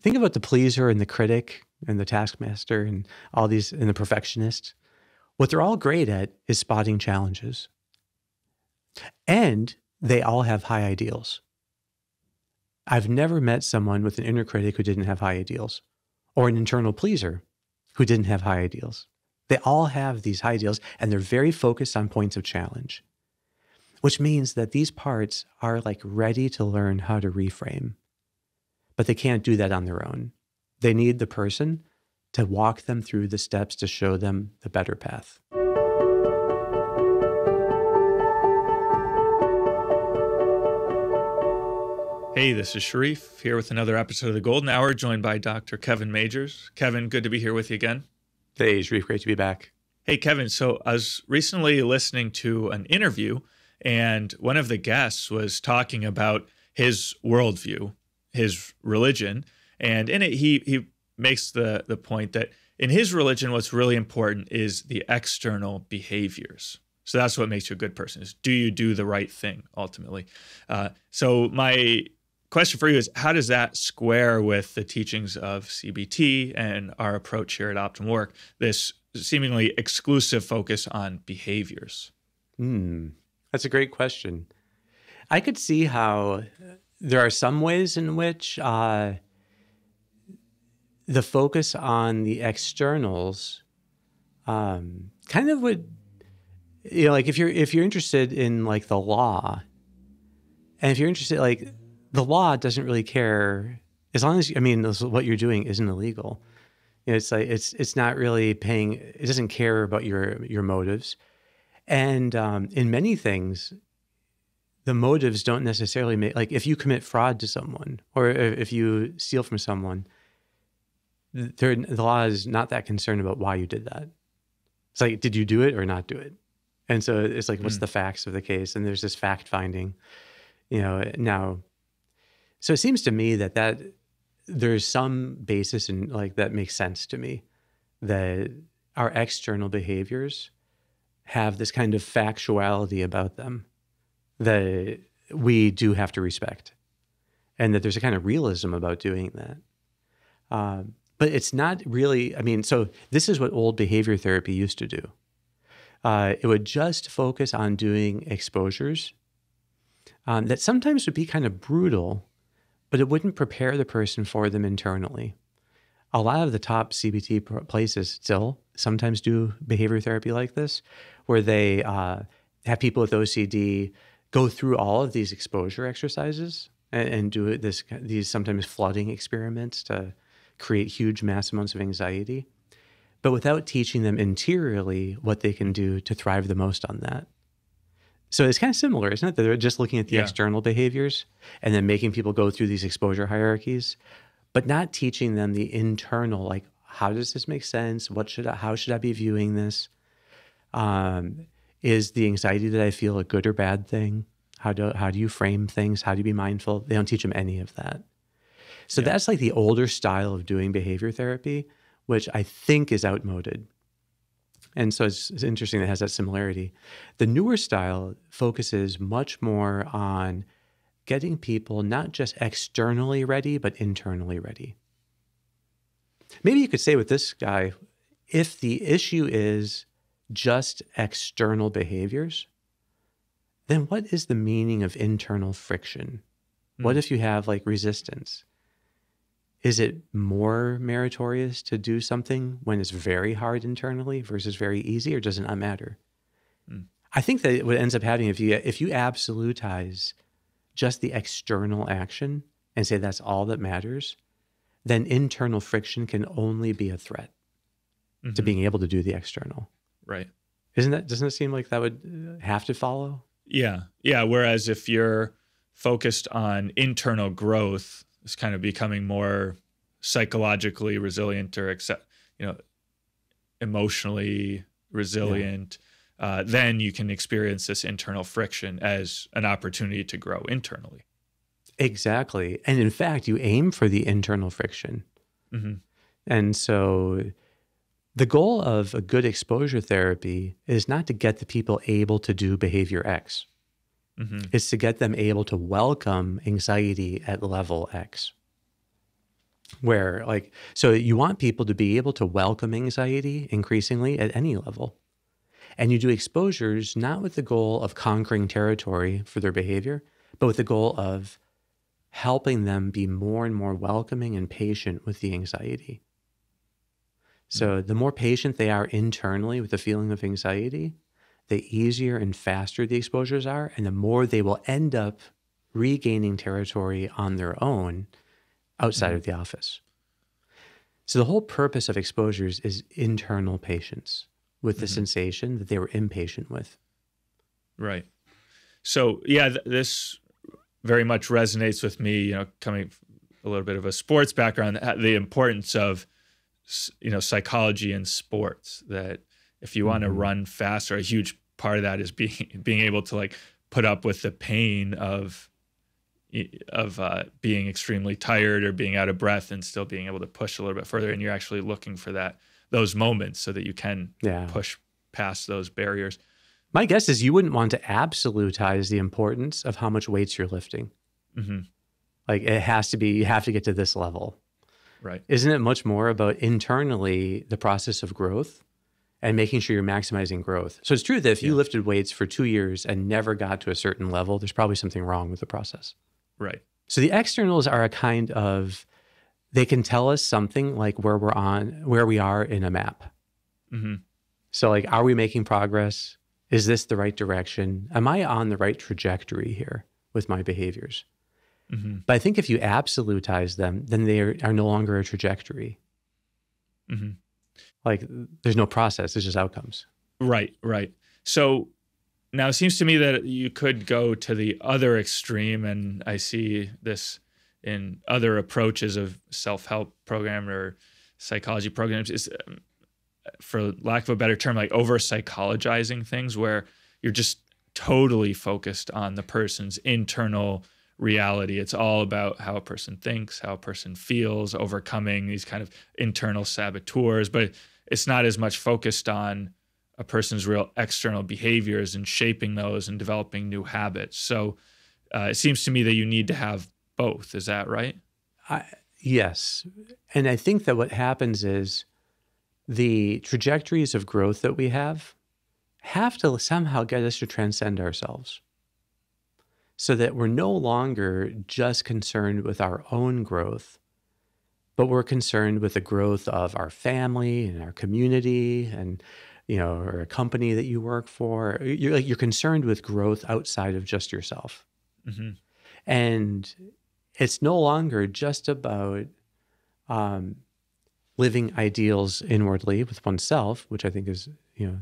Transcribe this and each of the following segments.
think about the pleaser and the critic and the taskmaster and all these, and the perfectionist. What they're all great at is spotting challenges. And they all have high ideals. I've never met someone with an inner critic who didn't have high ideals, or an internal pleaser who didn't have high ideals. They all have these high ideals, and they're very focused on points of challenge, which means that these parts are like ready to learn how to reframe, but they can't do that on their own. They need the person to walk them through the steps to show them the better path. Hey, this is Sharif here with another episode of The Golden Hour, joined by Dr. Kevin Majors. Kevin, good to be here with you again. Hey, Sharif, great to be back. Hey, Kevin, so I was recently listening to an interview, and one of the guests was talking about his worldview, his religion, and in it he makes the point that in his religion, what's really important is the external behaviors. So that's what makes you a good person, is do you do the right thing, ultimately? So my question for you is, how does that square with the teachings of CBT and our approach here at OptimalWork, this seemingly exclusive focus on behaviors? That's a great question. I could see how there are some ways in which the focus on the externals kind of would, like if you're interested in like the law, and if you're interested, like the law doesn't really care as long as, what you're doing isn't illegal. It's like, it's not really paying, it doesn't care about your motives. And in many things, the motives don't necessarily make, like if you commit fraud to someone, or if you steal from someone, the law is not that concerned about why you did that. It's like, did you do it or not do it? And so it's like, what's the facts of the case? And there's this fact finding, now. So it seems to me that there's some basis in, like, that makes sense to me, that our external behaviors have this kind of factuality about them that we do have to respect, and that there's a kind of realism about doing that. But it's not really, so this is what old behavior therapy used to do. It would just focus on doing exposures that sometimes would be kind of brutal, but it wouldn't prepare the person for them internally. A lot of the top CBT places still sometimes do behavior therapy like this, where they have people with OCD go through all of these exposure exercises and do these sometimes flooding experiments to create huge mass amounts of anxiety, but without teaching them interiorly what they can do to thrive the most on that. So it's kind of similar, isn't it? That they're just looking at the external behaviors and then making people go through these exposure hierarchies, but not teaching them the internal, like, how does this make sense? How should I be viewing this? Is the anxiety that I feel a good or bad thing? How do you frame things? How do you be mindful? They don't teach them any of that. So that's like the older style of doing behavior therapy, which I think is outmoded. And so it's interesting that it has that similarity. The newer style focuses much more on getting people not just externally ready, but internally ready. Maybe you could say with this guy, if the issue is just external behaviors, then what is the meaning of internal friction? What if you have like resistance? Is it more meritorious to do something when it's very hard internally versus very easy, or does it not matter? I think that what ends up happening, if you absolutize just the external action and say that's all that matters, then internal friction can only be a threat to being able to do the external. Right. Doesn't it seem like that would have to follow? Yeah. Whereas if you're focused on internal growth, it's kind of becoming more psychologically resilient, or emotionally resilient, then you can experience this internal friction as an opportunity to grow internally. Exactly. And in fact, you aim for the internal friction. And so the goal of a good exposure therapy is not to get the people able to do behavior X. It's to get them able to welcome anxiety at level X. where like, so you want people to be able to welcome anxiety increasingly at any level. And you do exposures not with the goal of conquering territory for their behavior, but with the goal of helping them be more and more welcoming and patient with the anxiety. So the more patient they are internally with the feeling of anxiety, the easier and faster the exposures are, and the more they will end up regaining territory on their own outside of the office. So the whole purpose of exposures is internal patience with the sensation that they were impatient with. Right. So yeah, this very much resonates with me, you know, coming a little bit of a sports background, the importance of, you know, psychology in sports, that if you want to run faster, a huge part of that is being able to like put up with the pain of being extremely tired or being out of breath and still being able to push a little bit further. And you're actually looking for those moments so that you can push past those barriers. My guess is you wouldn't want to absolutize the importance of how much weights you're lifting. Like you have to get to this level. Right. Isn't it much more about internally the process of growth and making sure you're maximizing growth? So it's true that if you lifted weights for 2 years and never got to a certain level, there's probably something wrong with the process. Right. So the externals are a kind of, they can tell us something like where we are in a map. So like, are we making progress? Is this the right direction? Am I on the right trajectory here with my behaviors? But I think if you absolutize them, then they are no longer a trajectory. Like there's no process, it's just outcomes. Right, right. So now it seems to me that you could go to the other extreme, and I see this in other approaches of self-help program or psychology programs, is, for lack of a better term, like over-psychologizing things, where you're just totally focused on the person's internal reality. It's all about how a person thinks, how a person feels, overcoming these kind of internal saboteurs, but it's not as much focused on a person's real external behaviors and shaping those and developing new habits. So it seems to me that you need to have both. Is that right? Yes. And I think that what happens is the trajectories of growth that we have to somehow get us to transcend ourselves, so that we're no longer just concerned with our own growth, but we're concerned with the growth of our family and our community and, you know, or a company that you work for. You're concerned with growth outside of just yourself. And it's no longer just about living ideals inwardly with oneself, which I think is, you know,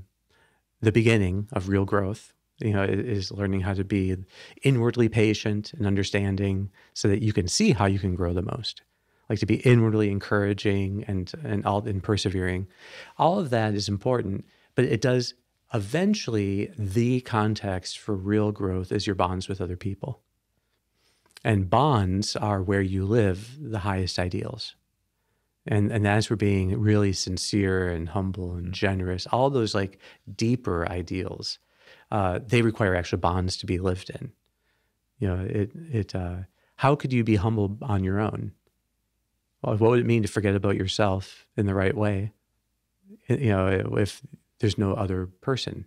the beginning of real growth. You know, is learning how to be inwardly patient and understanding so that you can see how you can grow the most. Like to be inwardly encouraging and persevering. All of that is important, but it does eventually, the context for real growth is your bonds with other people. And bonds are where you live the highest ideals. And that's where being really sincere and humble and generous, all those like deeper ideals, they require actual bonds to be lived in. You know, how could you be humble on your own? Well, what would it mean to forget about yourself in the right way? You know, if there's no other person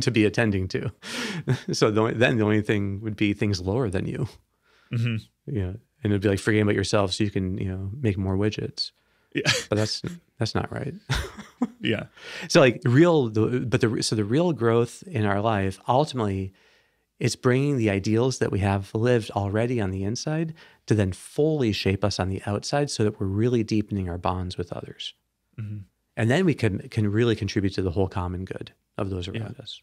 to be attending to. So then the only thing would be things lower than you. You know, and it'd be like forgetting about yourself so you can, you know, make more widgets. Yeah. But that's not right. Yeah. So like the real growth in our life, ultimately, it's bringing the ideals that we have lived already on the inside to then fully shape us on the outside so that we're really deepening our bonds with others. And then we can really contribute to the whole common good of those around us.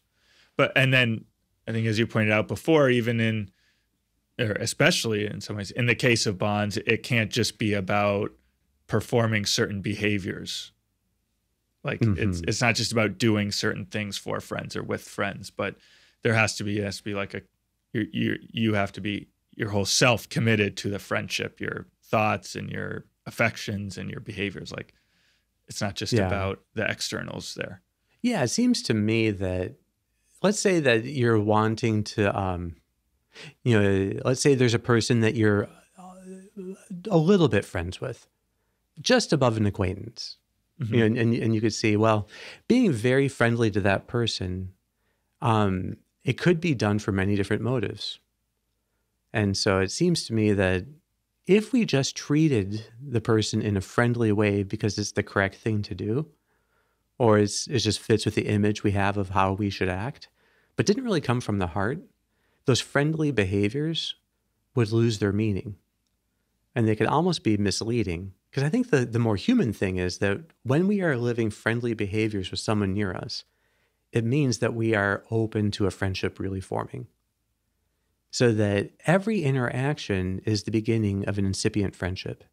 And then I think, as you pointed out before, even or especially in some ways, in the case of bonds, it can't just be about performing certain behaviors. Like it's not just about doing certain things for friends or with friends, but there has to be like you have to be your whole self committed to the friendship, your thoughts and your affections and your behaviors. Like it's not just about the externals there. Yeah, it seems to me that, let's say that you're wanting to, you know, let's say there's a person that you're a little bit friends with, just above an acquaintance. Mm-hmm. You know, and you could see, well, being very friendly to that person, it could be done for many different motives. And so it seems to me that if we just treated the person in a friendly way because it's the correct thing to do, or it just fits with the image we have of how we should act, but didn't really come from the heart, those friendly behaviors would lose their meaning. And they could almost be misleading. Because I think the more human thing is that when we are living friendly behaviors with someone near us, it means that we are open to a friendship really forming. So that every interaction is the beginning of an incipient friendship.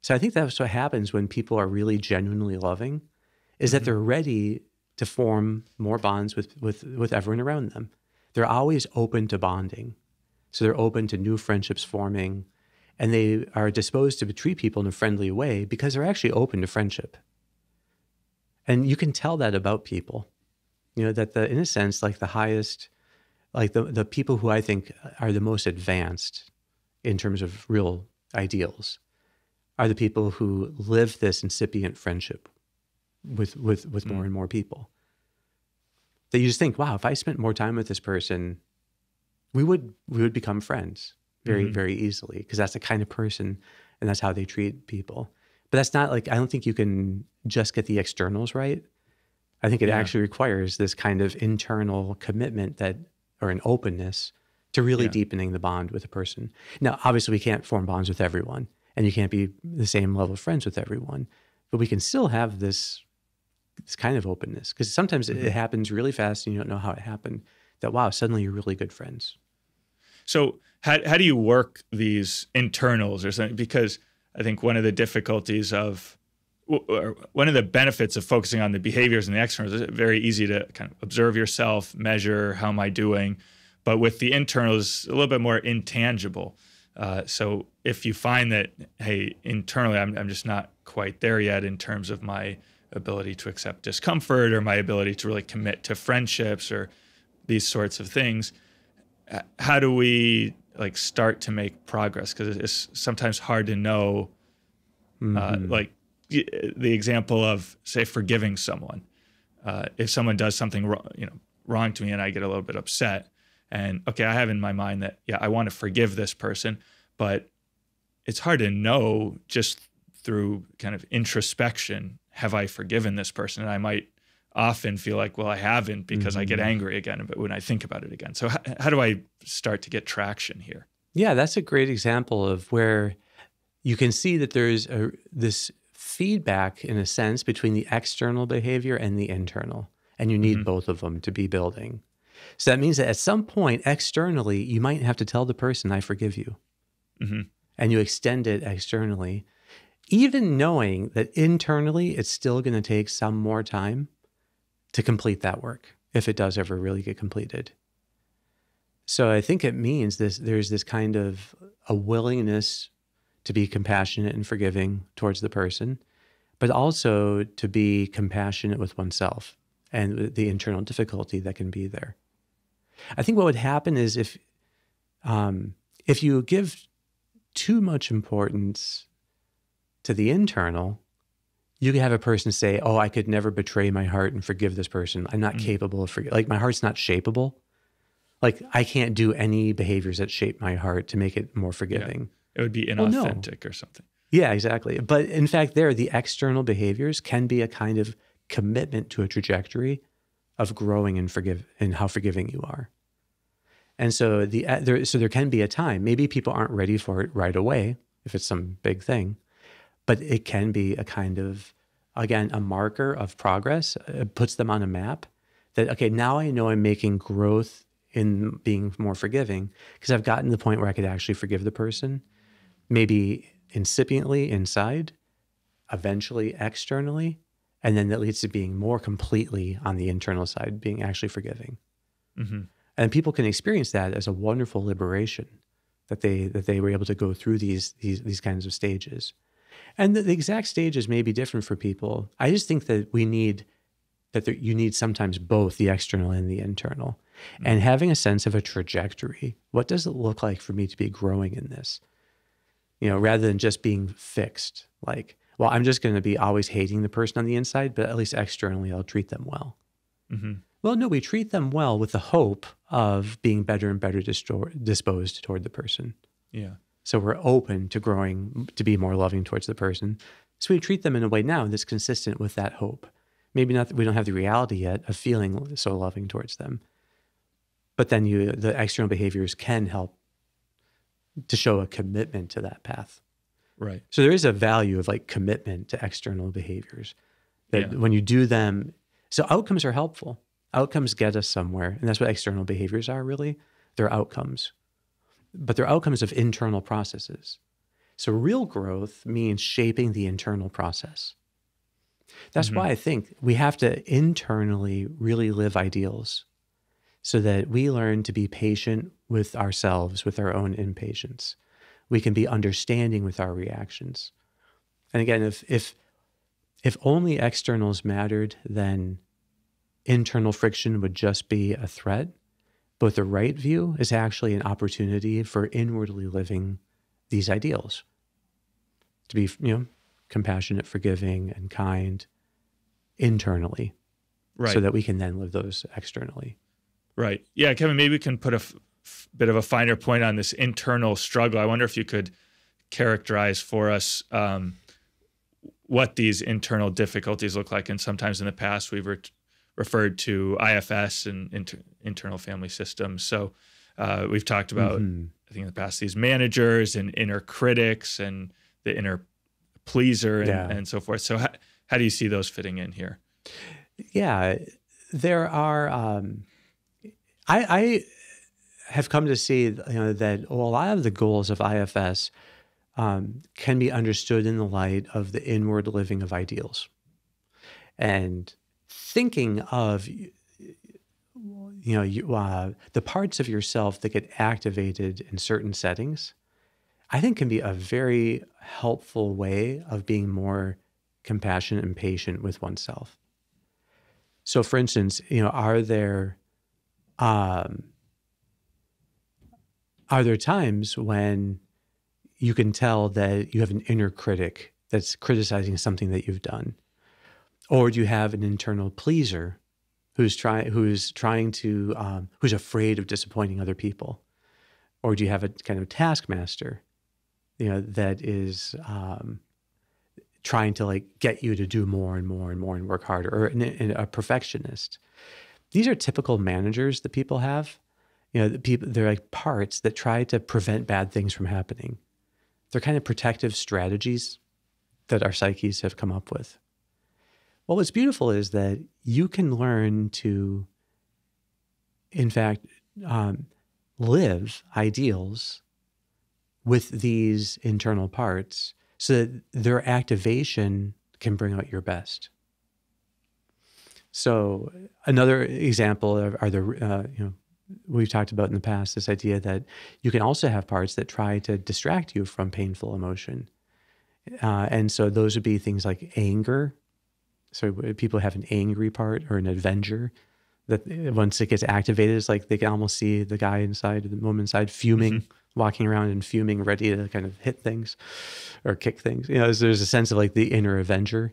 So I think that's what happens when people are really genuinely loving, is that they're ready to form more bonds with everyone around them. They're always open to bonding. So they're open to new friendships forming, and they are disposed to treat people in a friendly way because they're actually open to friendship. And you can tell that about people, you know, that in a sense, like the highest, like the people who I think are the most advanced in terms of real ideals are the people who live this incipient friendship with more and more people. That you just think, wow, if I spent more time with this person, we would become friends very, very easily, because that's the kind of person and that's how they treat people. But that's not like, I don't think you can just get the externals right. I think it actually requires this kind of internal commitment or an openness to really deepening the bond with a person. Now, obviously we can't form bonds with everyone, and you can't be the same level of friends with everyone, but we can still have this kind of openness, because sometimes it happens really fast and you don't know how it happened, that, wow, suddenly you're really good friends. So how do you work these internals or something? Because I think one of the difficulties or one of the benefits of focusing on the behaviors and the externals is very easy to kind of observe yourself, measure, how am I doing? But with the internals, a little bit more intangible. So if you find that, hey, internally, I'm just not quite there yet in terms of my ability to accept discomfort or my ability to really commit to friendships or these sorts of things, how do we like start to make progress? Because it's sometimes hard to know, like the example of, say, forgiving someone. If someone does something wrong to me and I get a little bit upset, and okay, I have in my mind that, yeah, I want to forgive this person, but it's hard to know just through kind of introspection, have I forgiven this person? And I might often feel like, well, I haven't, because I get angry again but when I think about it again. So how do I start to get traction here? Yeah, that's a great example of where you can see that there's this feedback, in a sense, between the external behavior and the internal. And you need both of them to be building. So that means that at some point, externally, you might have to tell the person, I forgive you. And you extend it externally, even knowing that internally, it's still going to take some more time to complete that work, if it does ever really get completed. So I think it means there's this kind of a willingness to be compassionate and forgiving towards the person, but also to be compassionate with oneself and the internal difficulty that can be there. I think what would happen is if you give too much importance to the internal, you could have a person say, oh, I could never betray my heart and forgive this person. I'm not capable of forgiving. Like, my heart's not shapeable. Like, I can't do any behaviors that shape my heart to make it more forgiving. Yeah. It would be inauthentic or something. Yeah, exactly. But in fact, the external behaviors can be a kind of commitment to a trajectory of growing and how forgiving you are. And so there can be a time. Maybe people aren't ready for it right away if it's some big thing, but it can be a kind of, again, a marker of progress. It puts them on a map that, okay, now I know I'm making growth in being more forgiving because I've gotten to the point where I could actually forgive the person, maybe incipiently inside, eventually externally, and then that leads to being more completely on the internal side, being actually forgiving. And people can experience that as a wonderful liberation, that they were able to go through these kinds of stages. And the exact stages may be different for people. I just think that you need sometimes both the external and the internal. And having a sense of a trajectory. What does it look like for me to be growing in this? Rather than just being fixed. Like, well, I'm just going to be always hating the person on the inside, but at least externally I'll treat them well. Mm-hmm. Well, no, we treat them well with the hope of being better and better disposed toward the person. Yeah. So we're open to growing, to be more loving towards the person. So we treat them in a way now that's consistent with that hope. Maybe not, we don't have the reality yet of feeling so loving towards them. But then the external behaviors can help to show a commitment to that path. Right. So there is a value of like commitment to external behaviors that when you do them, so outcomes are helpful. Outcomes get us somewhere. And that's what external behaviors are really. They're outcomes. But they're outcomes of internal processes. So real growth means shaping the internal process. That's why I think we have to internally really live ideals so that we learn to be patient with ourselves, with our own impatience. We can be understanding with our reactions. And again, if only externals mattered, then internal friction would just be a threat. But the right view is actually an opportunity for inwardly living these ideals. To be, compassionate, forgiving, and kind internally. Right. So that we can then live those externally. Right. Yeah, Kevin, maybe we can put a bit of a finer point on this internal struggle. I wonder if you could characterize for us what these internal difficulties look like. And sometimes in the past, we've referred to IFS and internal family systems. So we've talked about, I think in the past, these managers and inner critics and the inner pleaser and so forth. So how do you see those fitting in here? Yeah, there are... I have come to see that a lot of the goals of IFS can be understood in the light of the inward living of ideals. And thinking of the parts of yourself that get activated in certain settings, I think can be a very helpful way of being more compassionate and patient with oneself. So for instance, are there times when you can tell that you have an inner critic that's criticizing something that you've done? Or do you have an internal pleaser who's afraid of disappointing other people? Or do you have a kind of taskmaster, that is trying to like get you to do more and more and more and work harder, or a perfectionist? These are typical managers that people have. They're like parts that try to prevent bad things from happening. They're kind of protective strategies that our psyches have come up with. Well, what's beautiful is that you can learn to, in fact, live ideals with these internal parts so that their activation can bring out your best. So another example are the, we've talked about in the past, this idea that you can also have parts that try to distract you from painful emotion. And so those would be things like anger. So people have an angry part or an avenger that once it gets activated, it's like they can almost see the guy inside, the woman inside fuming, walking around and fuming, ready to kind of hit things or kick things. There's a sense of like the inner avenger.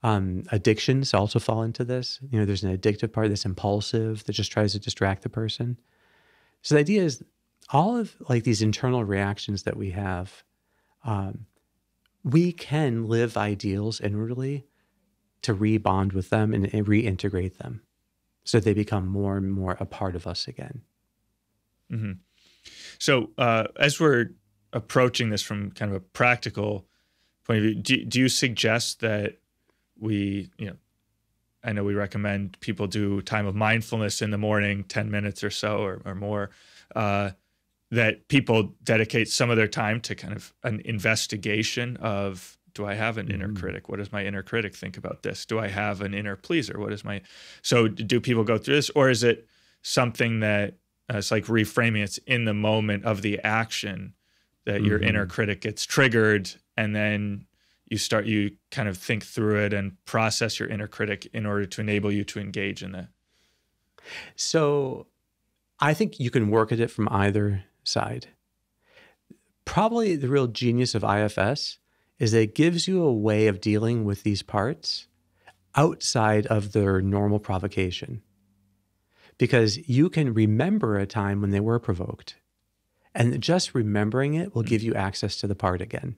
Addictions also fall into this. There's an addictive part that's impulsive, that just tries to distract the person. So the idea is all of like these internal reactions that we have, we can live ideals inwardly to rebond with them and reintegrate them so they become more and more a part of us again. Mm-hmm. So as we're approaching this from kind of a practical point of view, do you suggest that we, I know we recommend people do time of mindfulness in the morning, 10 minutes or so or more, that people dedicate some of their time to kind of an investigation of, do I have an inner critic? What does my inner critic think about this? Do I have an inner pleaser? So do people go through this, or is it something that it's like reframing, it's in the moment of the action that your inner critic gets triggered, and then you kind of think through it and process your inner critic in order to enable you to engage in that? So I think you can work at it from either side. Probably the real genius of IFS is that it gives you a way of dealing with these parts outside of their normal provocation. Because you can remember a time when they were provoked, and just remembering it will give you access to the part again.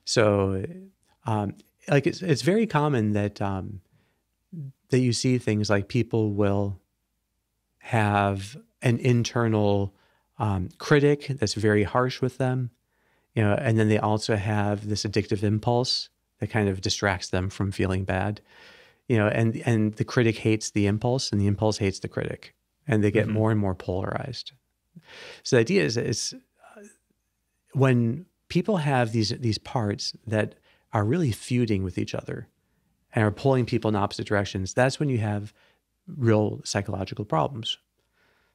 So, like it's very common that that you see things like people will have an internal critic that's very harsh with them, you know, and then they also have this addictive impulse that kind of distracts them from feeling bad, you know, and the critic hates the impulse and the impulse hates the critic, and they get more and more polarized. So the idea is when people have these parts that are really feuding with each other and are pulling people in opposite directions, that's when you have real psychological problems.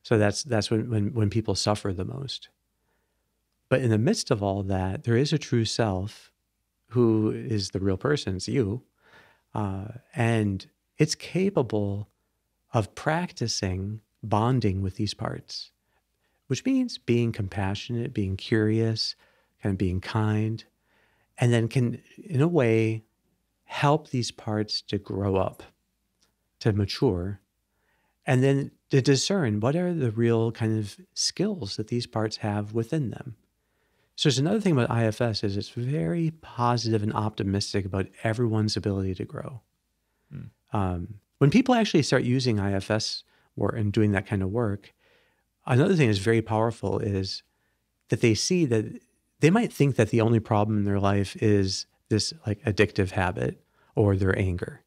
So that's when people suffer the most. But in the midst of all that, there is a true self who is the real person, it's you, and it's capable of practicing bonding with these parts, which means being compassionate, being curious, kind of being kind, and then can, in a way, help these parts to grow up, to mature, and then to discern what are the real kind of skills that these parts have within them. So there's another thing about IFS is it's very positive and optimistic about everyone's ability to grow. When people actually start using IFS and doing that kind of work, another thing that's very powerful is that they see that they might think that the only problem in their life is this like addictive habit or their anger.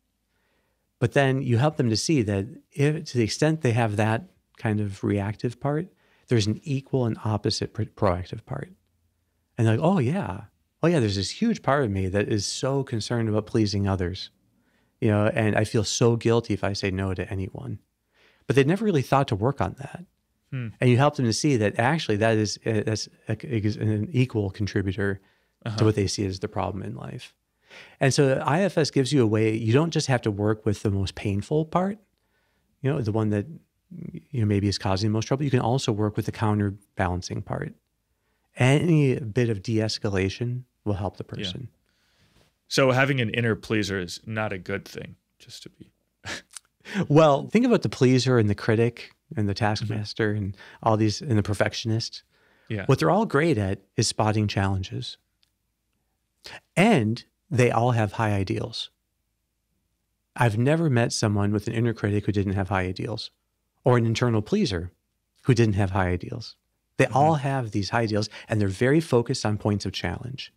But then you help them to see that if, to the extent they have that kind of reactive part, there's an equal and opposite proactive part. And they're like, oh yeah, there's this huge part of me that is so concerned about pleasing others, you know, and I feel so guilty if I say no to anyone. But they'd never really thought to work on that. And you help them to see that actually that's an equal contributor to what they see as the problem in life. And so IFS gives you a way, you don't just have to work with the most painful part, you know, the one that you know maybe is causing the most trouble. You can also work with the counterbalancing part. Any bit of de-escalation will help the person. Yeah. So having an inner pleaser is not a good thing, just to be. Well, think about the pleaser and the critic and the taskmaster and all these, and the perfectionist. Yeah. What they're all great at is spotting challenges. And they all have high ideals. I've never met someone with an inner critic who didn't have high ideals, or an internal pleaser who didn't have high ideals. They all have these high ideals, and they're very focused on points of challenge,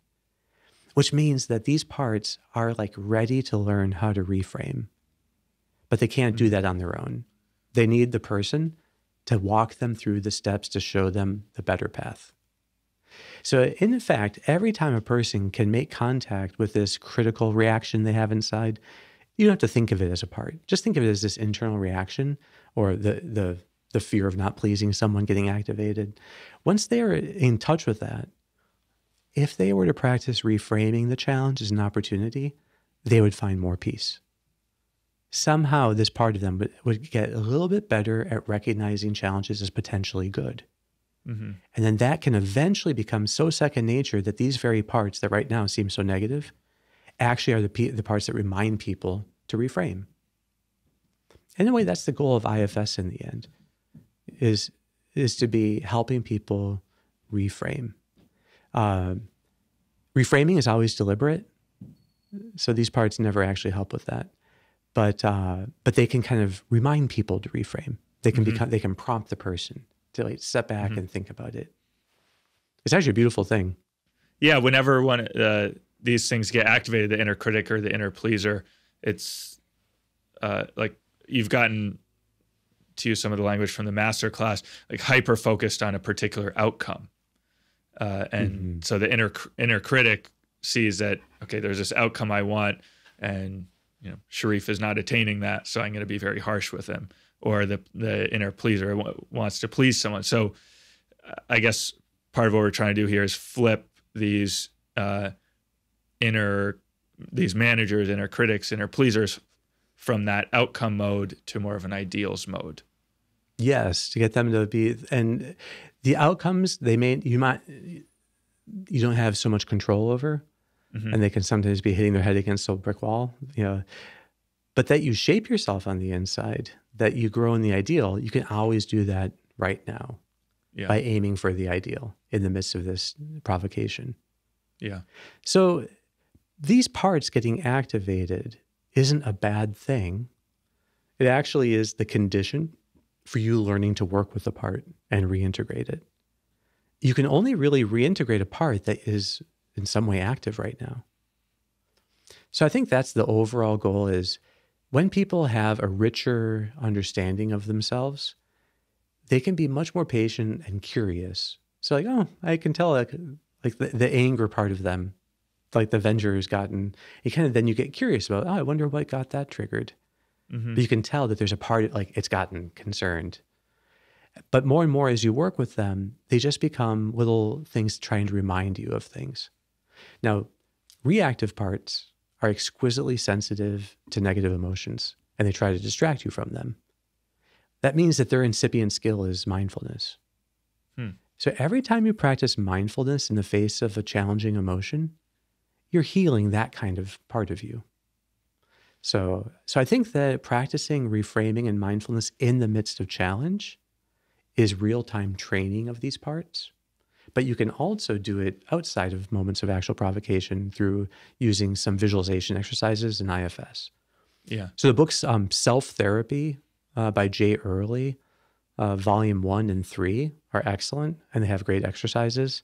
which means that these parts are like ready to learn how to reframe, but they can't do that on their own. They need the person to walk them through the steps to show them the better path. So in fact, every time a person can make contact with this critical reaction they have inside, you don't have to think of it as a part. Just think of it as this internal reaction, or the fear of not pleasing someone getting activated. Once they are in touch with that, if they were to practice reframing the challenge as an opportunity, they would find more peace. Somehow this part of them would get a little bit better at recognizing challenges as potentially good. And then that can eventually become so second nature that these very parts that right now seem so negative actually are the parts that remind people to reframe. In a way, that's the goal of IFS in the end, is to be helping people reframe. Reframing is always deliberate, so these parts never actually help with that. But they can kind of remind people to reframe. They can they can prompt the person to like step back and think about it. It's actually a beautiful thing. Yeah, whenever these things get activated, the inner critic or the inner pleaser, it's like you've gotten, to use some of the language from the master class, like hyper focused on a particular outcome. And so the inner critic sees that, okay, there's this outcome I want, and you know, Sharif is not attaining that, so I'm going to be very harsh with him. Or the inner pleaser wants to please someone. So I guess part of what we're trying to do here is flip these these managers, inner critics, inner pleasers from that outcome mode to more of an ideals mode. Yes, to get them to be, and the outcomes you might you don't have so much control over, and they can sometimes be hitting their head against a brick wall, but that you shape yourself on the inside, that you grow in the ideal, you can always do that right now by aiming for the ideal in the midst of this provocation. Yeah. So these parts getting activated isn't a bad thing. It actually is the condition for you learning to work with the part and reintegrate it. You can only really reintegrate a part that is in some way active right now. So I think that's the overall goal, is when people have a richer understanding of themselves, they can be much more patient and curious. So like, oh, I can tell like the anger part of them, like the Avenger has gotten, then you get curious about, oh, I wonder what got that triggered. But you can tell that there's a part, like it's gotten concerned. But more and more as you work with them, they just become little things trying to remind you of things. Now, reactive parts are exquisitely sensitive to negative emotions, and they try to distract you from them. That means that their incipient skill is mindfulness. So every time you practice mindfulness in the face of a challenging emotion, you're healing that kind of part of you. So I think that practicing reframing and mindfulness in the midst of challenge is real-time training of these parts. But you can also do it outside of moments of actual provocation through using some visualization exercises in IFS. Yeah. So the book's Self-Therapy by Jay Earley, volume 1 and 3 are excellent, and they have great exercises.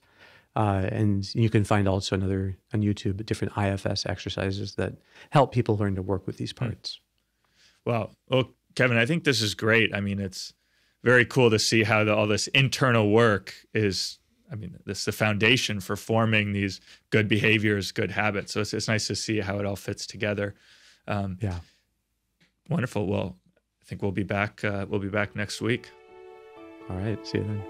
And you can find also on YouTube, different IFS exercises that help people learn to work with these parts. Wow. Well, Kevin, I think this is great. I mean, it's very cool to see how all this internal work is, this is the foundation for forming these good behaviors, good habits. So it's nice to see how it all fits together. Yeah. Wonderful. Well, I think we'll be back next week. All right. See you then.